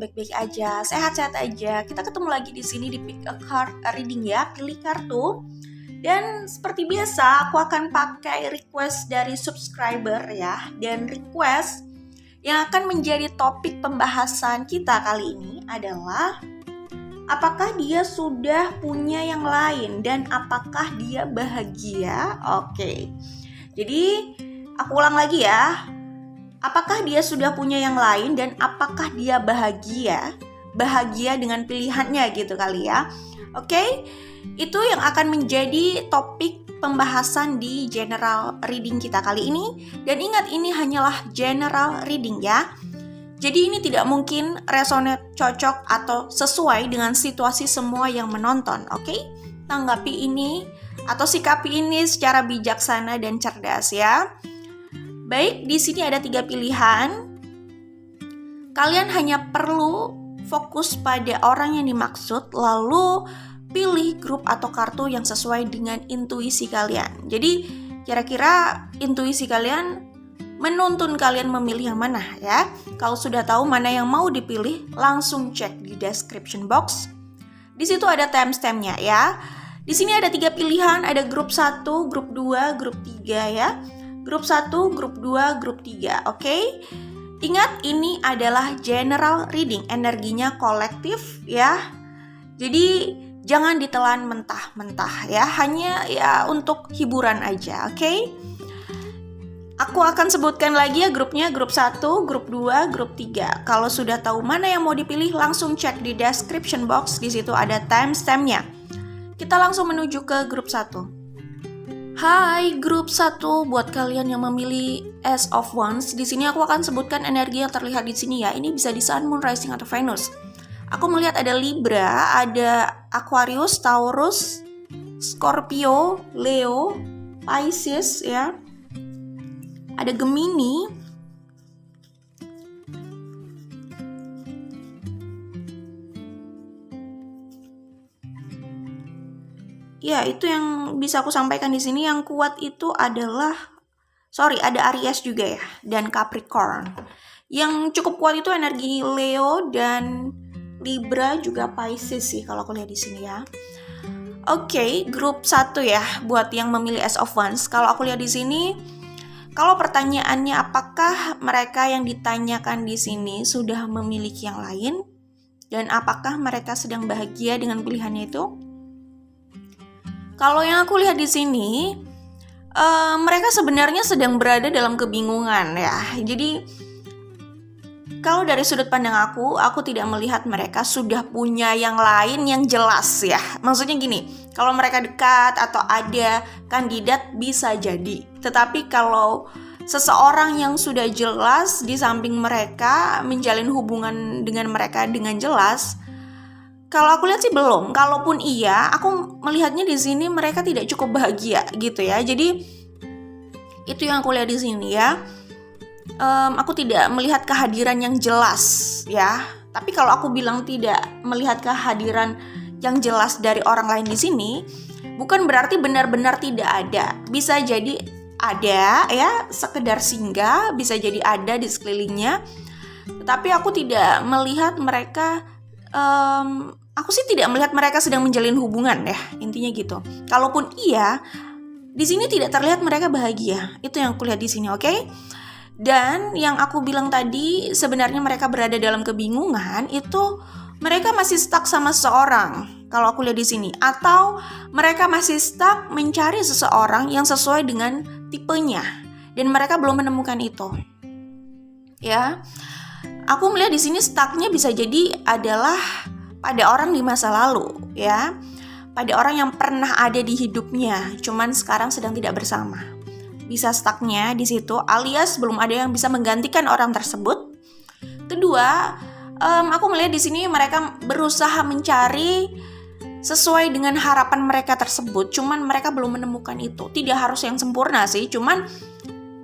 baik-baik aja, sehat-sehat aja. Kita ketemu lagi di sini di Pick a Card Reading ya, pilih kartu. Dan seperti biasa, aku akan pakai request dari subscriber ya. Dan request yang akan menjadi topik pembahasan kita kali ini adalah apakah dia sudah punya yang lain dan apakah dia bahagia? Oke. Jadi, aku ulang lagi ya. Apakah dia sudah punya yang lain dan apakah dia bahagia? Bahagia dengan pilihannya gitu kali ya. Oke, itu yang akan menjadi topik pembahasan di general reading kita kali ini. Dan ingat, ini hanyalah general reading ya. Jadi ini tidak mungkin resonate, cocok, atau sesuai dengan situasi semua yang menonton. Oke, tanggapi ini atau sikapi ini secara bijaksana dan cerdas ya. Baik, di sini ada 3 pilihan. Kalian hanya perlu fokus pada orang yang dimaksud, lalu pilih grup atau kartu yang sesuai dengan intuisi kalian. Jadi, kira-kira intuisi kalian menuntun kalian memilih yang mana ya. Kalau sudah tahu mana yang mau dipilih, langsung cek di description box. Di situ ada timestamp-nya ya. Di sini ada 3 pilihan, ada grup 1, grup 2, grup 3 ya. Grup 1, grup 2, grup 3, oke? Ingat, ini adalah general reading, energinya kolektif ya. Jadi, jangan ditelan mentah-mentah ya, hanya ya untuk hiburan aja, oke? Aku akan sebutkan lagi ya grupnya, grup 1, grup 2, grup 3. Kalau sudah tahu mana yang mau dipilih, langsung cek di description box, di situ ada timestamp-nya. Kita langsung menuju ke grup 1. Hai grup 1, buat kalian yang memilih Ace of Wands, di sini aku akan sebutkan energi yang terlihat di sini ya. Ini bisa di Sun, Moon, Rising atau Venus. Aku melihat ada Libra, ada Aquarius, Taurus, Scorpio, Leo, Pisces ya. Ada Gemini, ya, itu yang bisa aku sampaikan di sini. Yang kuat itu adalah ada Aries juga ya, dan Capricorn. Yang cukup kuat itu energi Leo dan Libra juga Pisces sih kalau aku lihat di sini ya. Oke, grup 1 ya buat yang memilih Ace of Wands. Kalau aku lihat di sini, kalau pertanyaannya apakah mereka yang ditanyakan di sini sudah memiliki yang lain dan apakah mereka sedang bahagia dengan pilihannya itu? Kalau yang aku lihat di sini, mereka sebenarnya sedang berada dalam kebingungan ya. Jadi, kalau dari sudut pandang aku tidak melihat mereka sudah punya yang lain yang jelas ya. Maksudnya gini, kalau mereka dekat atau ada kandidat bisa jadi. Tetapi kalau seseorang yang sudah jelas di samping mereka menjalin hubungan dengan mereka dengan jelas, kalau aku lihat sih belum. Kalaupun iya, aku melihatnya di sini mereka tidak cukup bahagia gitu ya. Jadi itu yang aku lihat di sini ya. Aku tidak melihat kehadiran yang jelas ya. Tapi kalau aku bilang tidak melihat kehadiran yang jelas dari orang lain di sini, bukan berarti benar-benar tidak ada. Bisa jadi ada ya, sekedar singgah, bisa jadi ada di sekelilingnya. Tetapi aku tidak melihat mereka. Aku sih tidak melihat mereka sedang menjalin hubungan ya, intinya gitu. Kalaupun iya, di sini tidak terlihat mereka bahagia. Itu yang aku lihat di sini, oke? Dan yang aku bilang tadi, sebenarnya mereka berada dalam kebingungan, itu mereka masih stuck sama seseorang. Kalau aku lihat di sini, atau mereka masih stuck mencari seseorang yang sesuai dengan tipenya, dan mereka belum menemukan itu. Ya. Aku melihat di sini stucknya bisa jadi adalah pada orang di masa lalu ya, pada orang yang pernah ada di hidupnya, cuman sekarang sedang tidak bersama. Bisa stucknya di situ, alias belum ada yang bisa menggantikan orang tersebut. Kedua, aku melihat di sini mereka berusaha mencari sesuai dengan harapan mereka tersebut, cuman mereka belum menemukan itu. Tidak harus yang sempurna sih, cuman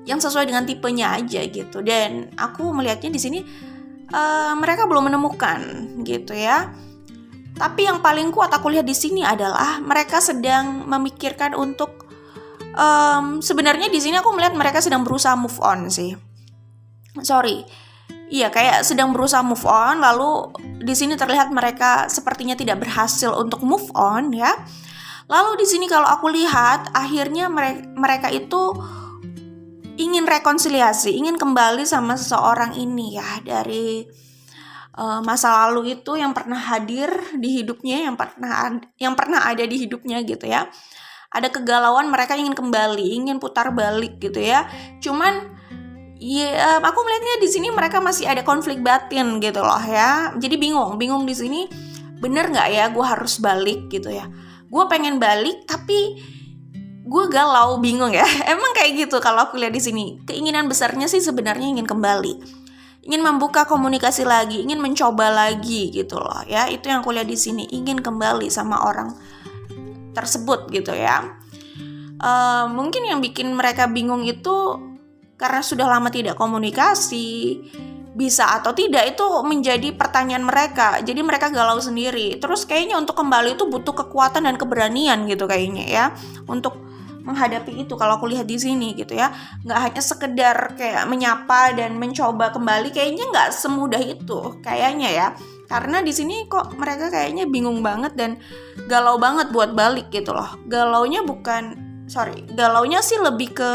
yang sesuai dengan tipenya aja gitu. Dan aku melihatnya di sini mereka belum menemukan gitu ya. Tapi yang paling kuat aku lihat di sini adalah mereka sedang memikirkan untuk sebenarnya di sini aku melihat mereka sedang berusaha move on sih. iya kayak sedang berusaha move on, lalu di sini terlihat mereka sepertinya tidak berhasil untuk move on ya. Lalu di sini kalau aku lihat akhirnya mereka itu ingin rekonsiliasi, ingin kembali sama seseorang ini ya, dari masa lalu itu yang pernah hadir di hidupnya, yang pernah ada di hidupnya gitu ya. Ada kegalauan, mereka ingin kembali, ingin putar balik gitu ya. Cuman ya, aku melihatnya di sini mereka masih ada konflik batin gitu loh ya. Jadi bingung di sini, bener nggak ya gue harus balik gitu ya. Gue pengen balik tapi gue galau, bingung ya. Emang kayak gitu kalau aku lihat di sini. Keinginan besarnya sih sebenarnya ingin kembali, ingin membuka komunikasi lagi, ingin mencoba lagi gitu loh ya. Itu yang aku lihat di sini, ingin kembali sama orang tersebut gitu ya. Mungkin yang bikin mereka bingung itu karena sudah lama tidak komunikasi, bisa atau tidak itu menjadi pertanyaan mereka. Jadi mereka galau sendiri. Terus kayaknya untuk kembali itu butuh kekuatan dan keberanian gitu kayaknya ya, untuk menghadapi itu kalau aku lihat di sini gitu ya. Nggak hanya sekedar kayak menyapa dan mencoba kembali, kayaknya nggak semudah itu kayaknya ya. Karena di sini kok mereka kayaknya bingung banget dan galau banget buat balik gitu loh. Galaunya sih lebih ke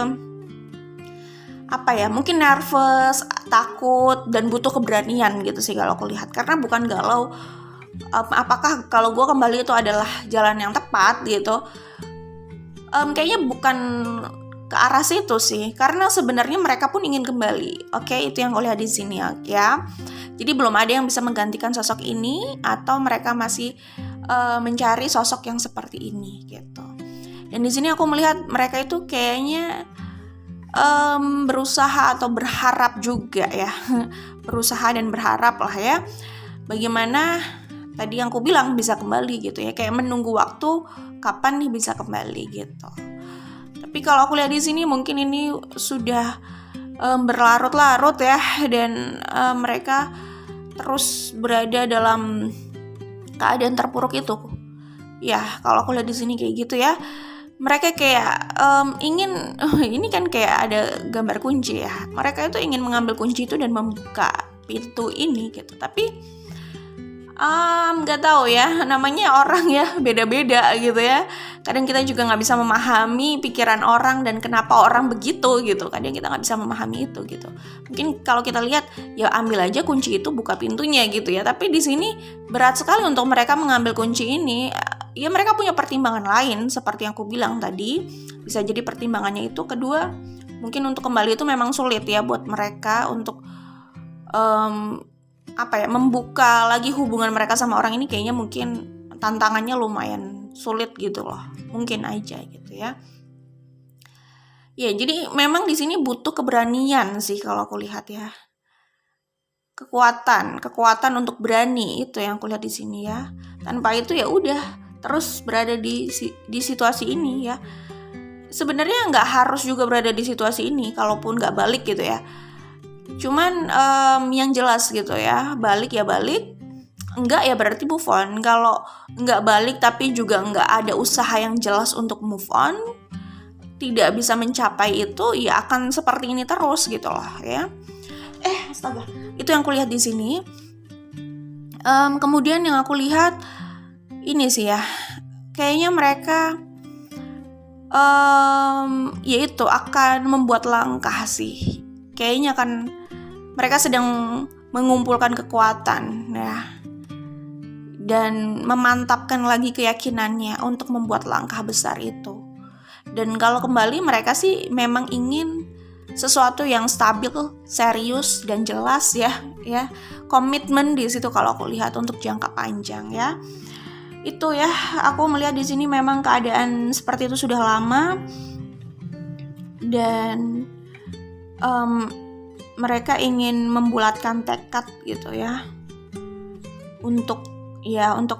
apa ya, mungkin nervous, takut, dan butuh keberanian gitu sih kalau aku lihat. Karena bukan galau apakah kalau gue kembali itu adalah jalan yang tepat gitu. Kayaknya bukan ke arah situ sih, karena sebenarnya mereka pun ingin kembali. Oke, itu yang gue lihat di sini ya. Jadi belum ada yang bisa menggantikan sosok ini, atau mereka masih mencari sosok yang seperti ini gitu. Dan di sini aku melihat mereka itu kayaknya berusaha atau berharap juga ya, berusaha dan berharap lah ya, bagaimana tadi yang aku bilang bisa kembali gitu ya, kayak menunggu waktu kapan nih bisa kembali gitu. Tapi kalau aku lihat di sini mungkin ini sudah berlarut-larut ya, dan mereka terus berada dalam keadaan terpuruk itu. Ya, kalau aku lihat di sini kayak gitu ya. Mereka kayak ingin, ini kan kayak ada gambar kunci ya. Mereka itu ingin mengambil kunci itu dan membuka pintu ini gitu. Tapi nggak tahu ya, namanya orang ya, beda-beda gitu ya. Kadang kita juga nggak bisa memahami pikiran orang dan kenapa orang begitu gitu. Kadang kita nggak bisa memahami itu gitu. Mungkin kalau kita lihat ya ambil aja kunci itu, buka pintunya gitu ya. Tapi di sini berat sekali untuk mereka mengambil kunci ini. Ya mereka punya pertimbangan lain seperti yang aku bilang tadi. Bisa jadi pertimbangannya itu kedua, mungkin untuk kembali itu memang sulit ya buat mereka untuk membuka lagi hubungan mereka sama orang ini. Kayaknya mungkin tantangannya lumayan sulit gitu loh. Mungkin aja gitu ya. Ya, jadi memang di sini butuh keberanian sih kalau aku lihat ya. Kekuatan untuk berani, itu yang aku lihat di sini ya. Tanpa itu ya udah terus berada di situasi ini ya. Sebenarnya nggak harus juga berada di situasi ini kalaupun nggak balik gitu ya. Cuman yang jelas gitu ya, balik ya balik, enggak ya berarti move on. Kalau enggak balik tapi juga enggak ada usaha yang jelas untuk move on, tidak bisa mencapai itu, ya akan seperti ini terus gitu loh ya. Astaga, itu yang aku lihat di sini. Kemudian yang aku lihat ini sih ya, kayaknya mereka yaitu akan membuat langkah sih. Kayaknya kan mereka sedang mengumpulkan kekuatan ya, dan memantapkan lagi keyakinannya untuk membuat langkah besar itu. Dan kalau kembali mereka sih memang ingin sesuatu yang stabil, serius dan jelas ya. Komitmen di situ kalau aku lihat untuk jangka panjang ya. Itu ya, aku melihat di sini memang keadaan seperti itu sudah lama, dan mereka ingin membulatkan tekad gitu ya, untuk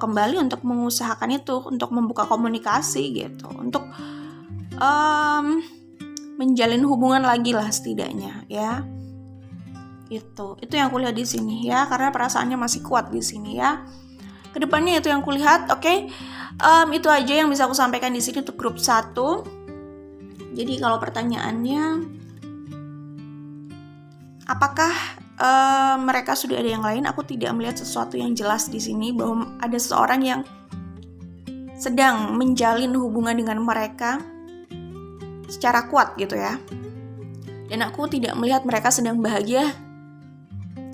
kembali, untuk mengusahakan itu, untuk membuka komunikasi gitu, untuk menjalin hubungan lagi lah setidaknya ya. Itu yang aku lihat di sini ya, karena perasaannya masih kuat di sini ya. Kedepannya itu yang aku lihat. Oke. Itu aja yang bisa aku sampaikan di sini untuk grup 1. Jadi kalau pertanyaannya, apakah mereka sudah ada yang lain. Aku tidak melihat sesuatu yang jelas di sini bahwa ada seseorang yang sedang menjalin hubungan dengan mereka secara kuat gitu ya. Dan aku tidak melihat mereka sedang bahagia.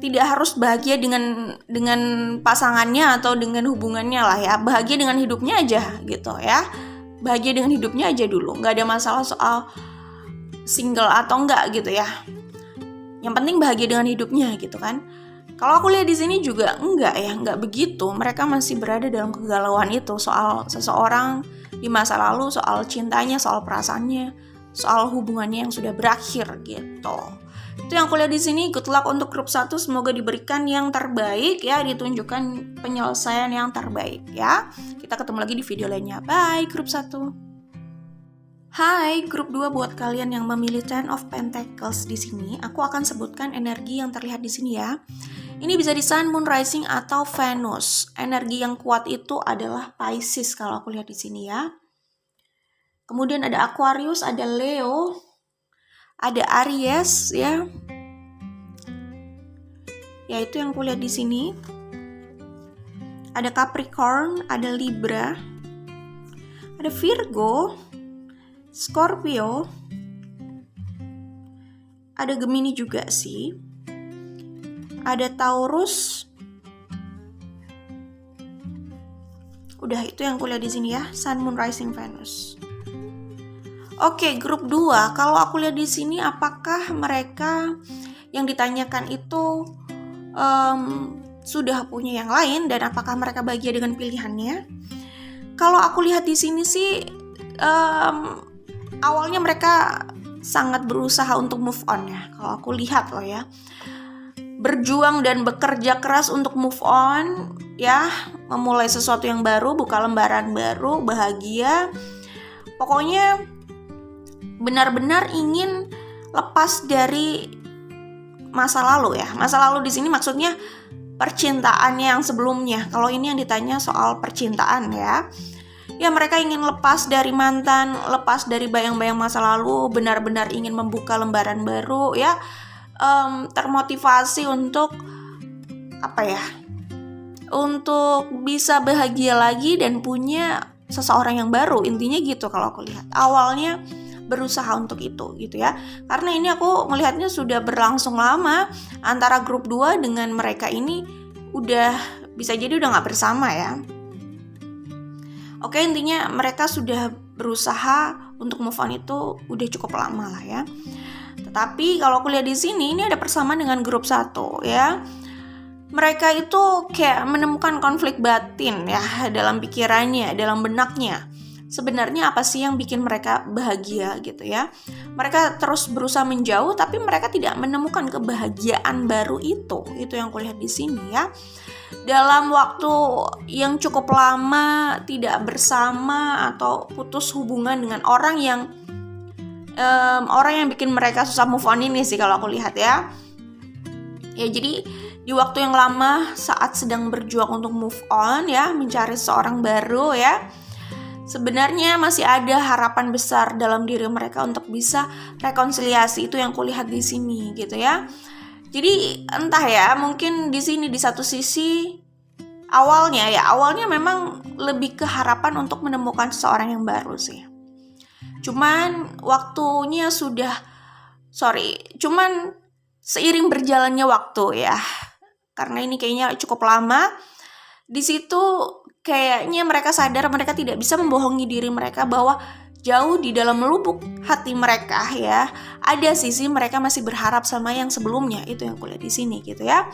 Tidak harus bahagia dengan pasangannya atau dengan hubungannya lah ya. Bahagia dengan hidupnya aja gitu ya. Bahagia dengan hidupnya aja dulu. Nggak ada masalah soal single atau enggak gitu ya. Yang penting bahagia dengan hidupnya gitu kan. Kalau aku lihat di sini juga enggak begitu. Mereka masih berada dalam kegalauan itu soal seseorang di masa lalu, soal cintanya, soal perasaannya, soal hubungannya yang sudah berakhir gitu. Itu yang aku lihat di sini. Good luck untuk grup 1, semoga diberikan yang terbaik ya, ditunjukkan penyelesaian yang terbaik ya. Kita ketemu lagi di video lainnya. Bye grup 1. Hai grup 2, buat kalian yang memilih Ten of Pentacles di sini, aku akan sebutkan energi yang terlihat di sini ya. Ini bisa di Sun, Moon, Rising atau Venus. Energi yang kuat itu adalah Pisces kalau aku lihat di sini ya. Kemudian ada Aquarius, ada Leo, ada Aries ya. Ya itu yang aku lihat di sini. Ada Capricorn, ada Libra, ada Virgo, Scorpio, ada Gemini juga sih. Ada Taurus. Udah itu yang kulihat di sini ya, Sun, Moon, Rising, Venus. Oke, grup 2. Kalau aku lihat di sini, apakah mereka yang ditanyakan itu sudah punya yang lain dan apakah mereka bahagia dengan pilihannya? Kalau aku lihat di sini sih, awalnya mereka sangat berusaha untuk move on ya. Kalau aku lihat loh ya, berjuang dan bekerja keras untuk move on ya, memulai sesuatu yang baru, buka lembaran baru, bahagia. Pokoknya benar-benar ingin lepas dari masa lalu ya. Masa lalu di sini maksudnya percintaannya yang sebelumnya. Kalau ini yang ditanya soal percintaan ya. Ya mereka ingin lepas dari mantan, lepas dari bayang-bayang masa lalu, benar-benar ingin membuka lembaran baru ya. Termotivasi untuk untuk bisa bahagia lagi dan punya seseorang yang baru, intinya gitu kalau aku lihat. Awalnya berusaha untuk itu gitu ya, karena ini aku melihatnya sudah berlangsung lama antara grup 2 dengan mereka ini, udah bisa jadi udah gak bersama ya. Oke, intinya mereka sudah berusaha untuk move on itu udah cukup lama lah ya. Tetapi kalau aku lihat di sini, ini ada persamaan dengan grup 1 ya. Mereka itu kayak menemukan konflik batin ya dalam pikirannya, dalam benaknya. Sebenarnya apa sih yang bikin mereka bahagia gitu ya. Mereka terus berusaha menjauh tapi mereka tidak menemukan kebahagiaan baru itu. Itu yang aku lihat di sini ya. Dalam waktu yang cukup lama tidak bersama atau putus hubungan dengan orang yang bikin mereka susah move on ini sih kalau aku lihat ya. Ya jadi di waktu yang lama saat sedang berjuang untuk move on ya, mencari seorang baru ya, sebenarnya masih ada harapan besar dalam diri mereka untuk bisa rekonsiliasi. Itu yang aku lihat di sini gitu ya. Jadi entah ya, mungkin di sini di satu sisi awalnya memang lebih ke harapan untuk menemukan seseorang yang baru sih. Cuman seiring berjalannya waktu ya, karena ini kayaknya cukup lama, di situ kayaknya mereka sadar mereka tidak bisa membohongi diri mereka bahwa jauh di dalam lubuk hati mereka ya, ada sisi mereka masih berharap sama yang sebelumnya. Itu yang kulihat di sini gitu ya.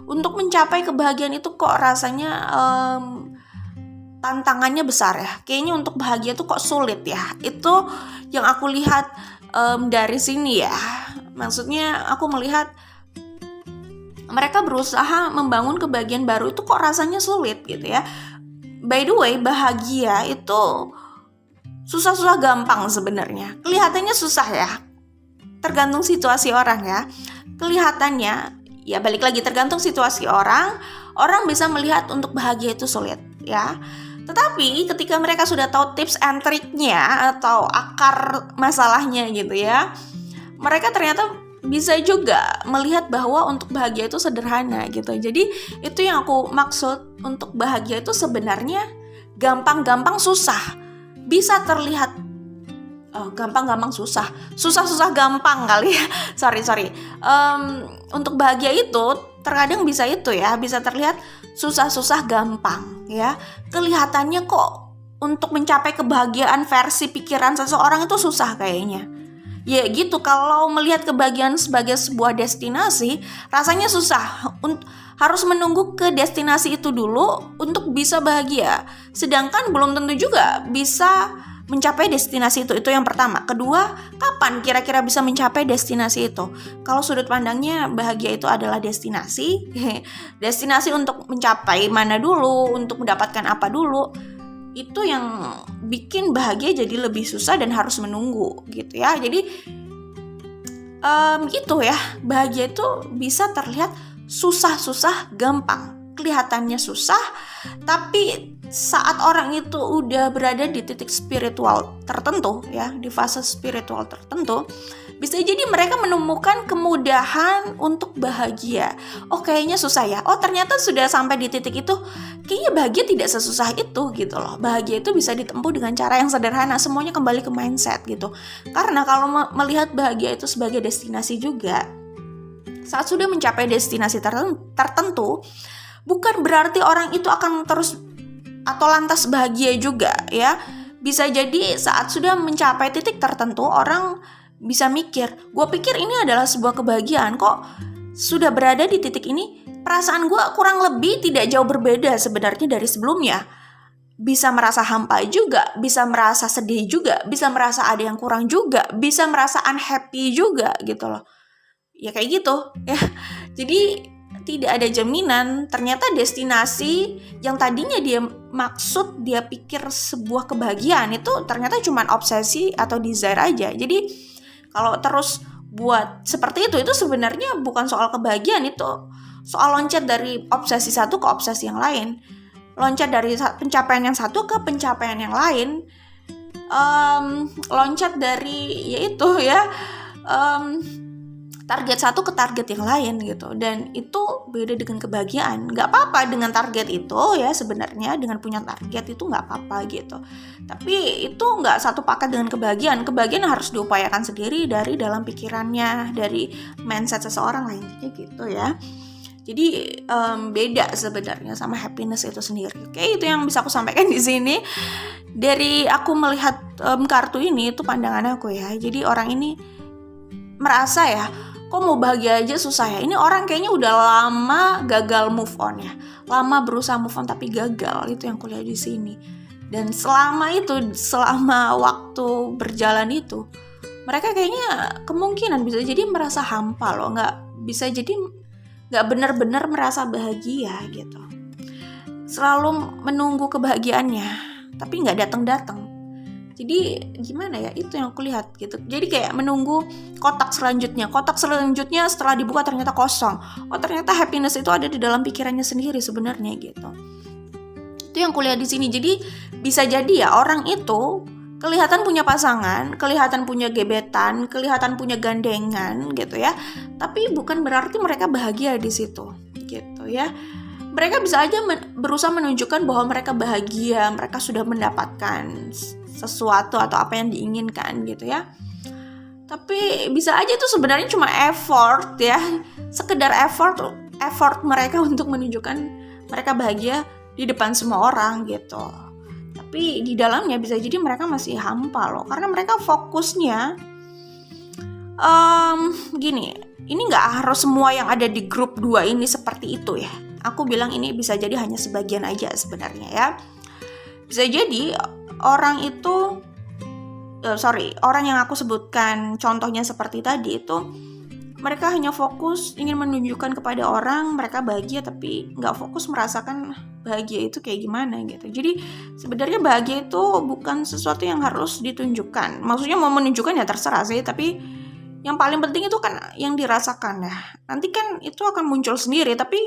Untuk mencapai kebahagiaan itu kok rasanya tantangannya besar ya. Kayaknya untuk bahagia tuh kok sulit ya. Itu yang aku lihat dari sini ya. Maksudnya aku melihat mereka berusaha membangun kebahagiaan baru itu kok rasanya sulit gitu ya. By the way, bahagia itu susah-susah gampang sebenarnya. Kelihatannya susah ya. Tergantung situasi orang ya. Kelihatannya ya balik lagi tergantung situasi orang. Orang bisa melihat untuk bahagia itu sulit ya. Tetapi ketika mereka sudah tahu tips and triknya atau akar masalahnya gitu ya, mereka ternyata bisa juga melihat bahwa untuk bahagia itu sederhana gitu. Jadi itu yang aku maksud, untuk bahagia itu sebenarnya gampang-gampang susah. Bisa terlihat gampang-gampang susah, susah-susah gampang kali ya. sorry. Untuk bahagia itu terkadang bisa itu ya, bisa terlihat susah-susah gampang ya. Kelihatannya kok untuk mencapai kebahagiaan versi pikiran seseorang itu susah kayaknya. Ya gitu, kalau melihat kebahagiaan sebagai sebuah destinasi, rasanya susah. Harus menunggu ke destinasi itu dulu untuk bisa bahagia. Sedangkan belum tentu juga bisa mencapai destinasi itu yang pertama. Kedua, kapan kira-kira bisa mencapai destinasi itu? Kalau sudut pandangnya bahagia itu adalah destinasi, destinasi untuk mencapai mana dulu, untuk mendapatkan apa dulu, itu yang bikin bahagia jadi lebih susah dan harus menunggu gitu ya. Jadi gitu ya, bahagia itu bisa terlihat susah-susah gampang. Kelihatannya susah, tapi saat orang itu udah berada di titik spiritual tertentu ya, di fase spiritual tertentu, bisa jadi mereka menemukan kemudahan untuk bahagia. Oh kayaknya susah ya, oh ternyata sudah sampai di titik itu, kayaknya bahagia tidak sesusah itu gitu loh. Bahagia itu bisa ditempuh dengan cara yang sederhana, semuanya kembali ke mindset gitu. Karena kalau melihat bahagia itu sebagai destinasi juga, saat sudah mencapai destinasi tertentu, bukan berarti orang itu akan terus atau lantas bahagia juga ya. Bisa jadi saat sudah mencapai titik tertentu, orang bisa mikir, gue pikir ini adalah sebuah kebahagiaan, kok sudah berada di titik ini, perasaan gue kurang lebih tidak jauh berbeda sebenarnya dari sebelumnya. Bisa merasa hampa juga, bisa merasa sedih juga, bisa merasa ada yang kurang juga, bisa merasa unhappy juga gitu loh. Ya kayak gitu ya. Jadi tidak ada jaminan, ternyata destinasi yang tadinya dia maksud, dia pikir sebuah kebahagiaan, itu ternyata cuma obsesi atau desire aja. Jadi kalau terus buat seperti itu sebenarnya bukan soal kebahagiaan, itu soal loncat dari obsesi satu ke obsesi yang lain, loncat dari pencapaian yang satu ke pencapaian yang lain, loncat dari yaitu ya target satu ke target yang lain gitu. Dan itu beda dengan kebahagiaan. Gak apa-apa dengan target itu ya, sebenarnya dengan punya target itu gak apa-apa gitu. Tapi itu gak satu paket dengan kebahagiaan. Kebahagiaan harus diupayakan sendiri dari dalam pikirannya, dari mindset seseorang lah intinya gitu ya. Jadi beda sebenarnya sama happiness itu sendiri. Oke, itu yang bisa aku sampaikan di sini. Dari aku melihat kartu ini, itu pandangan aku ya. Jadi orang ini merasa ya, kok mau bahagia aja susah ya. Ini orang kayaknya udah lama gagal move on ya, lama berusaha move on tapi gagal. Itu yang kulihat di sini. Dan selama waktu berjalan itu, mereka kayaknya kemungkinan bisa jadi merasa hampa loh, nggak benar-benar merasa bahagia gitu. Selalu menunggu kebahagiaannya, tapi nggak datang-datang. Jadi gimana ya, itu yang aku lihat gitu. Jadi kayak menunggu kotak selanjutnya setelah dibuka ternyata kosong. Oh ternyata happiness itu ada di dalam pikirannya sendiri sebenarnya gitu. Itu yang kulihat di sini. Jadi bisa jadi ya orang itu kelihatan punya pasangan, kelihatan punya gebetan, kelihatan punya gandengan gitu ya. Tapi bukan berarti mereka bahagia di situ gitu ya. Mereka bisa aja berusaha menunjukkan bahwa mereka bahagia, mereka sudah mendapatkan sesuatu atau apa yang diinginkan gitu ya. Tapi bisa aja itu sebenarnya cuma effort ya, sekedar effort mereka untuk menunjukkan mereka bahagia di depan semua orang gitu. Tapi di dalamnya bisa jadi mereka masih hampa loh, karena mereka fokusnya gini, ini nggak harus semua yang ada di grup 2 ini seperti itu ya. Aku bilang ini bisa jadi hanya sebagian aja sebenarnya ya. Bisa jadi orang yang aku sebutkan contohnya seperti tadi itu, mereka hanya fokus ingin menunjukkan kepada orang mereka bahagia, tapi nggak fokus merasakan bahagia itu kayak gimana gitu. Jadi sebenarnya bahagia itu bukan sesuatu yang harus ditunjukkan. Maksudnya mau menunjukkan ya terserah sih, tapi yang paling penting itu kan yang dirasakan ya. Nanti kan itu akan muncul sendiri, tapi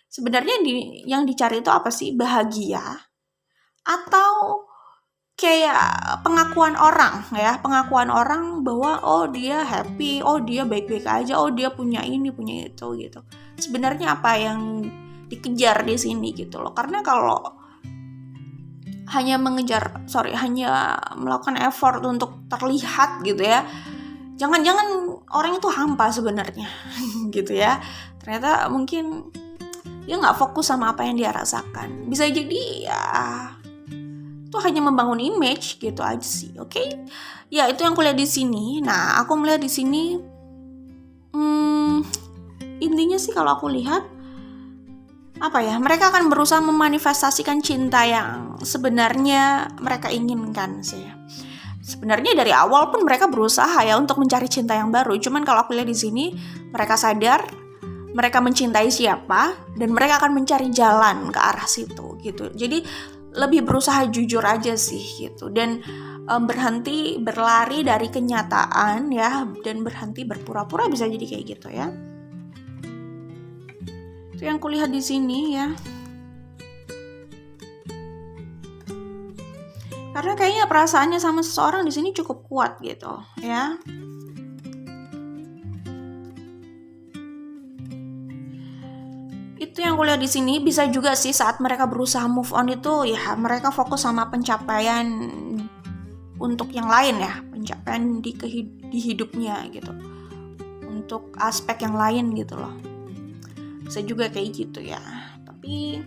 sebenarnya yang dicari itu apa sih? Bahagia atau kayak pengakuan orang bahwa oh dia happy, oh dia baik-baik aja, oh dia punya ini punya itu gitu. Sebenarnya apa yang dikejar di sini gitu loh. Karena kalau hanya melakukan effort untuk terlihat gitu ya, jangan-jangan orang itu hampa sebenarnya gitu ya. Ternyata mungkin dia nggak fokus sama apa yang dia rasakan. Bisa jadi ya itu hanya membangun image gitu aja sih. Oke? Ya itu yang aku lihat di sini. Nah, aku melihat di sini intinya sih kalau aku lihat apa ya, mereka akan berusaha memanifestasikan cinta yang sebenarnya mereka inginkan sih. Sebenarnya dari awal pun mereka berusaha ya untuk mencari cinta yang baru. Cuman kalau aku lihat di sini, mereka sadar mereka mencintai siapa dan mereka akan mencari jalan ke arah situ gitu. Jadi lebih berusaha jujur aja sih gitu, dan berhenti berlari dari kenyataan ya, dan berhenti berpura-pura, bisa jadi kayak gitu ya. Itu yang kulihat di sini ya. Karena kayaknya perasaannya sama seseorang di sini cukup kuat gitu ya. Itu yang kulihat di sini. Bisa juga sih saat mereka berusaha move on itu ya mereka fokus sama pencapaian untuk yang lain ya, pencapaian di hidupnya gitu, untuk aspek yang lain gitu loh. Bisa juga kayak gitu ya. Tapi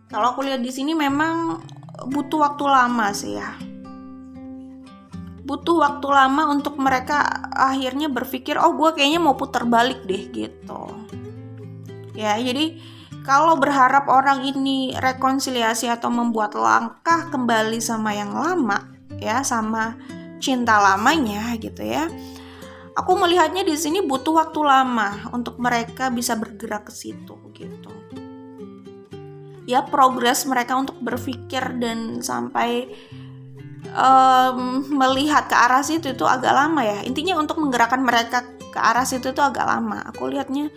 kalau aku lihat di sini memang butuh waktu lama sih ya. Butuh waktu lama untuk mereka akhirnya berpikir, oh gue kayaknya mau putar balik deh gitu. Ya, jadi kalau berharap orang ini rekonsiliasi atau membuat langkah kembali sama yang lama, ya, sama cinta lamanya gitu ya. Aku melihatnya di sini butuh waktu lama untuk mereka bisa bergerak ke situ gitu. Ya, progres mereka untuk berpikir dan sampai melihat ke arah situ itu agak lama ya. Intinya untuk menggerakkan mereka ke arah situ itu agak lama. Aku lihatnya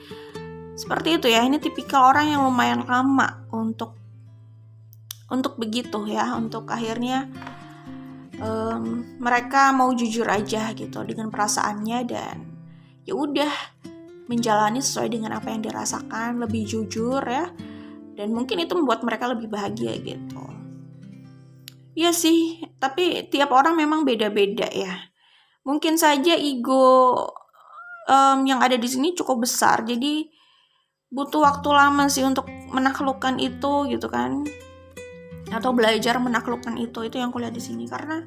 seperti itu ya. Ini tipikal orang yang lumayan lama untuk begitu ya, untuk akhirnya mereka mau jujur aja gitu dengan perasaannya, dan ya udah menjalani sesuai dengan apa yang dirasakan, lebih jujur ya, dan mungkin itu membuat mereka lebih bahagia gitu. Iya sih, tapi tiap orang memang beda-beda ya. Mungkin saja ego yang ada di sini cukup besar, jadi butuh waktu lama sih untuk menaklukkan itu gitu kan, atau belajar menaklukkan itu yang kulihat di sini. Karena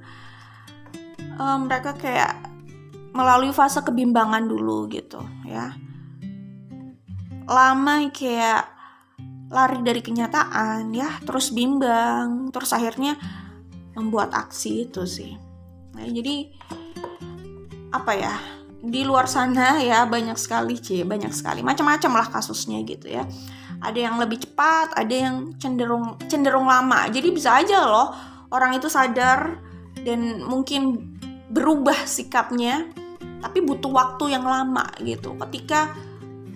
mereka kayak melalui fase kebimbangan dulu gitu ya, lama kayak lari dari kenyataan ya, terus bimbang, terus akhirnya membuat aksi itu sih. Nah, jadi apa ya, di luar sana ya banyak sekali macam-macam lah kasusnya gitu ya. Ada yang lebih cepat, ada yang cenderung lama. Jadi bisa aja loh orang itu sadar dan mungkin berubah sikapnya, tapi butuh waktu yang lama gitu. Ketika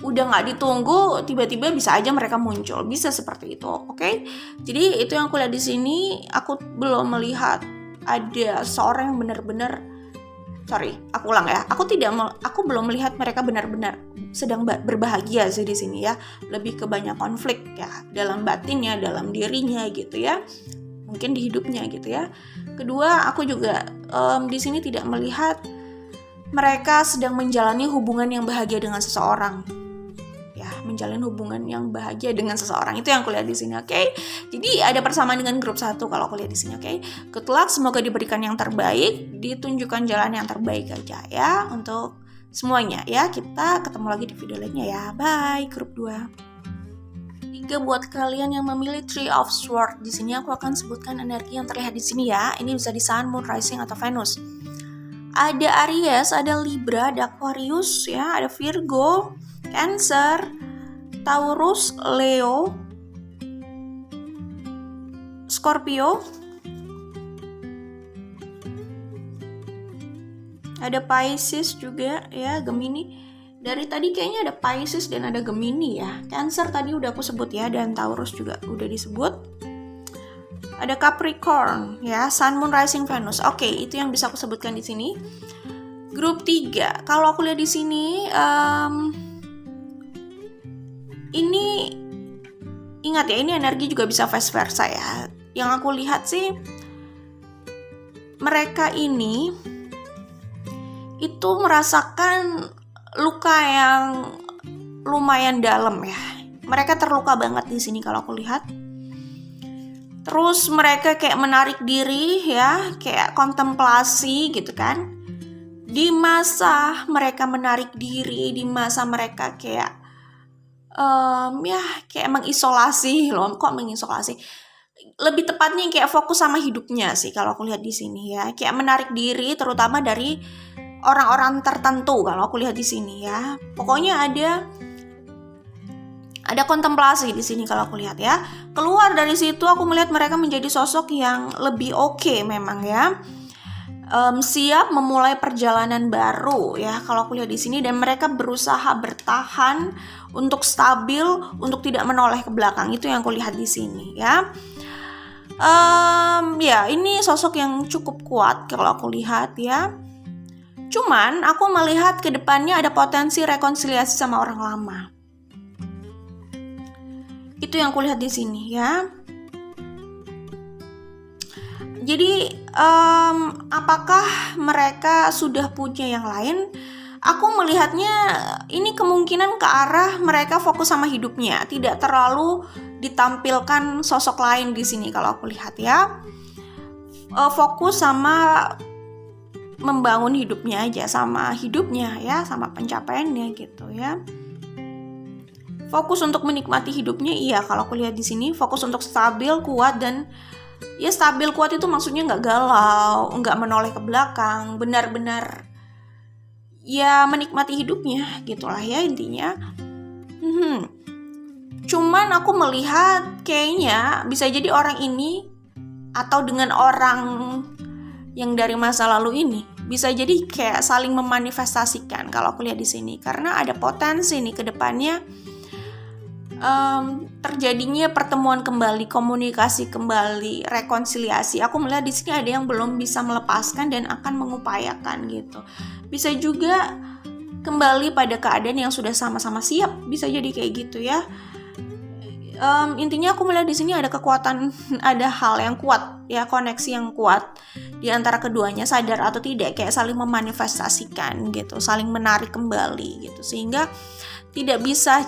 udah nggak ditunggu, tiba-tiba bisa aja mereka muncul, bisa seperti itu. Oke? Jadi itu yang aku lihat di sini. Aku belum melihat ada seorang yang benar-benar, aku belum melihat mereka benar-benar sedang berbahagia sih di sini ya. Lebih ke banyak konflik ya, dalam batinnya, dalam dirinya gitu ya, mungkin di hidupnya gitu ya. Kedua, aku juga di sini tidak melihat mereka sedang menjalani hubungan yang bahagia dengan seseorang. Ya, menjalin hubungan yang bahagia dengan seseorang, itu yang aku lihat di sini. Oke? Jadi ada persamaan dengan grup 1 kalau aku lihat di sini. Oke? Good luck, semoga diberikan yang terbaik, ditunjukkan jalan yang terbaik aja ya untuk semuanya ya. Kita ketemu lagi di video lainnya ya. Bye, grup 2. 3 buat kalian yang memilih Three of Swords. Di sini aku akan sebutkan energi yang terlihat di sini ya. Ini bisa di Sun, Moon, Rising atau Venus. Ada Aries, ada Libra, ada Aquarius ya, ada Virgo, Cancer, Taurus, Leo, Scorpio, ada Pisces juga ya, Gemini. Dari tadi kayaknya ada Pisces dan ada Gemini ya. Cancer tadi udah aku sebut ya, dan Taurus juga udah disebut. Ada Capricorn ya, Sun, Moon, Rising, Venus. Oke, itu yang bisa aku sebutkan di sini. Grup 3. Kalau aku lihat di sini ini ingat ya, ini energi juga bisa vice versa ya. Yang aku lihat sih mereka ini itu merasakan luka yang lumayan dalam ya. Mereka terluka banget di sini kalau aku lihat. Terus mereka kayak menarik diri ya, kayak kontemplasi gitu kan. Di masa mereka menarik diri, di masa mereka kayak ya kayak mengisolasi loh. Kok mengisolasi? Lebih tepatnya kayak fokus sama hidupnya sih kalau aku lihat di sini ya. Kayak menarik diri terutama dari orang-orang tertentu kalau aku lihat di sini ya. Pokoknya ada kontemplasi di sini kalau aku lihat ya. Keluar dari situ aku melihat mereka menjadi sosok yang lebih oke memang ya. Siap memulai perjalanan baru ya kalau aku lihat di sini, dan mereka berusaha bertahan untuk stabil, untuk tidak menoleh ke belakang. Itu yang aku lihat di sini ya. Ya ini sosok yang cukup kuat kalau aku lihat ya. Cuman aku melihat ke depannya ada potensi rekonsiliasi sama orang lama. Itu yang aku lihat di sini ya. Jadi apakah mereka sudah punya yang lain? Aku melihatnya ini kemungkinan ke arah mereka fokus sama hidupnya, tidak terlalu ditampilkan sosok lain di sini kalau aku lihat ya. Fokus sama membangun hidupnya aja, sama hidupnya ya, sama pencapaiannya gitu ya. Fokus untuk menikmati hidupnya, iya kalau aku lihat di sini fokus untuk stabil, kuat, dan ya stabil kuat itu maksudnya nggak galau, nggak menoleh ke belakang, benar-benar ya menikmati hidupnya gitulah ya intinya. Cuman aku melihat kayaknya bisa jadi orang ini atau dengan orang yang dari masa lalu ini bisa jadi kayak saling memanifestasikan kalau aku lihat di sini, karena ada potensi nih ke depannya terjadinya pertemuan kembali, komunikasi kembali, rekonsiliasi. Aku melihat di sini ada yang belum bisa melepaskan dan akan mengupayakan gitu. Bisa juga kembali pada keadaan yang sudah sama-sama siap, bisa jadi kayak gitu ya. Intinya aku melihat di sini ada kekuatan, ada hal yang kuat ya, koneksi yang kuat di antara keduanya, sadar atau tidak, kayak saling memanifestasikan gitu, saling menarik kembali gitu, sehingga tidak bisa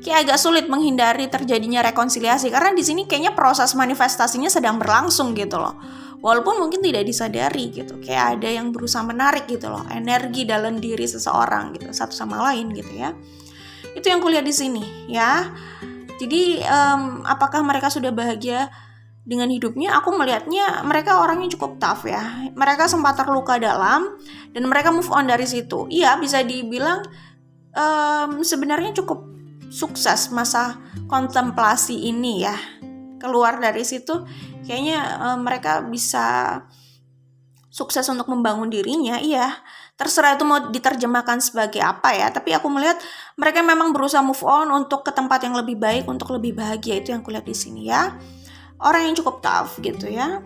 kayak agak sulit menghindari terjadinya rekonsiliasi, karena di sini kayaknya proses manifestasinya sedang berlangsung gitu loh, walaupun mungkin tidak disadari gitu, kayak ada yang berusaha menarik gitu loh energi dalam diri seseorang gitu satu sama lain gitu ya. Itu yang kulihat di sini ya. Jadi apakah mereka sudah bahagia dengan hidupnya? Aku melihatnya mereka orangnya cukup tough ya. Mereka sempat terluka dalam dan mereka move on dari situ. Iya, bisa dibilang sebenarnya cukup sukses masa kontemplasi ini ya. Keluar dari situ kayaknya mereka bisa sukses untuk membangun dirinya. Iya, terserah itu mau diterjemahkan sebagai apa ya, tapi aku melihat mereka memang berusaha move on untuk ke tempat yang lebih baik, untuk lebih bahagia. Itu yang kulihat di sini ya. Orang yang cukup tough gitu ya.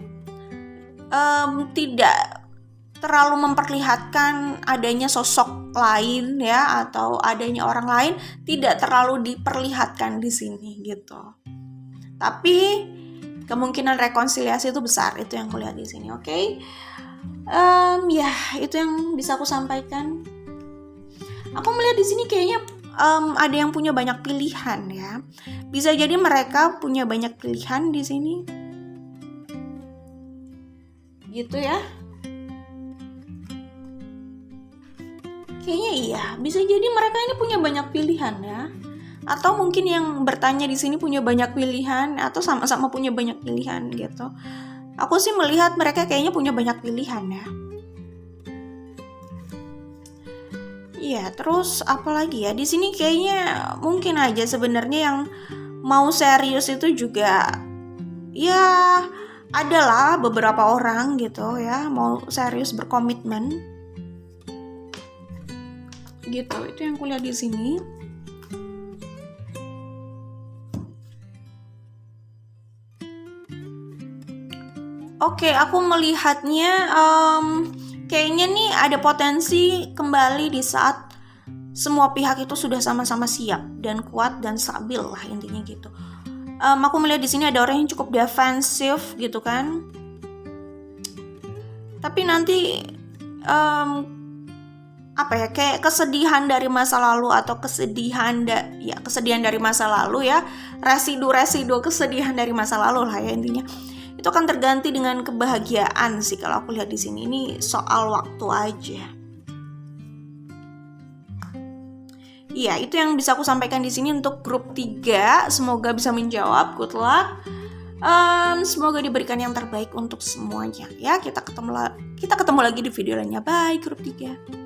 Tidak terlalu memperlihatkan adanya sosok lain ya, atau adanya orang lain, tidak terlalu diperlihatkan di sini gitu. Tapi kemungkinan rekonsiliasi itu besar, itu yang kulihat di sini. Oke. Ya itu yang bisa aku sampaikan. Aku melihat di sini kayaknya ada yang punya banyak pilihan ya. Bisa jadi mereka punya banyak pilihan di sini. Gitu ya. Kayaknya iya, bisa jadi mereka ini punya banyak pilihan ya. Atau mungkin yang bertanya di sini punya banyak pilihan, atau sama-sama punya banyak pilihan gitu. Aku sih melihat mereka kayaknya punya banyak pilihan ya. Iya, terus apa lagi ya? Di sini kayaknya mungkin aja sebenarnya yang mau serius itu juga ya adalah beberapa orang gitu ya, mau serius berkomitmen. Gitu, itu yang kulihat di sini. Oke, aku melihatnya kayaknya nih ada potensi kembali di saat semua pihak itu sudah sama-sama siap dan kuat dan stabil lah, intinya gitu. Aku melihat di sini ada orang yang cukup defensif gitu kan. Tapi nanti kayak kesedihan dari masa lalu atau kesedihan dari masa lalu ya, residu kesedihan dari masa lalu lah ya intinya. Itu akan terganti dengan kebahagiaan sih kalau aku lihat di sini. Ini soal waktu aja. Iya, itu yang bisa aku sampaikan di sini untuk grup 3. Semoga bisa menjawab. Good luck. Semoga diberikan yang terbaik untuk semuanya ya. Kita ketemu lagi di video lainnya. Bye grup 3.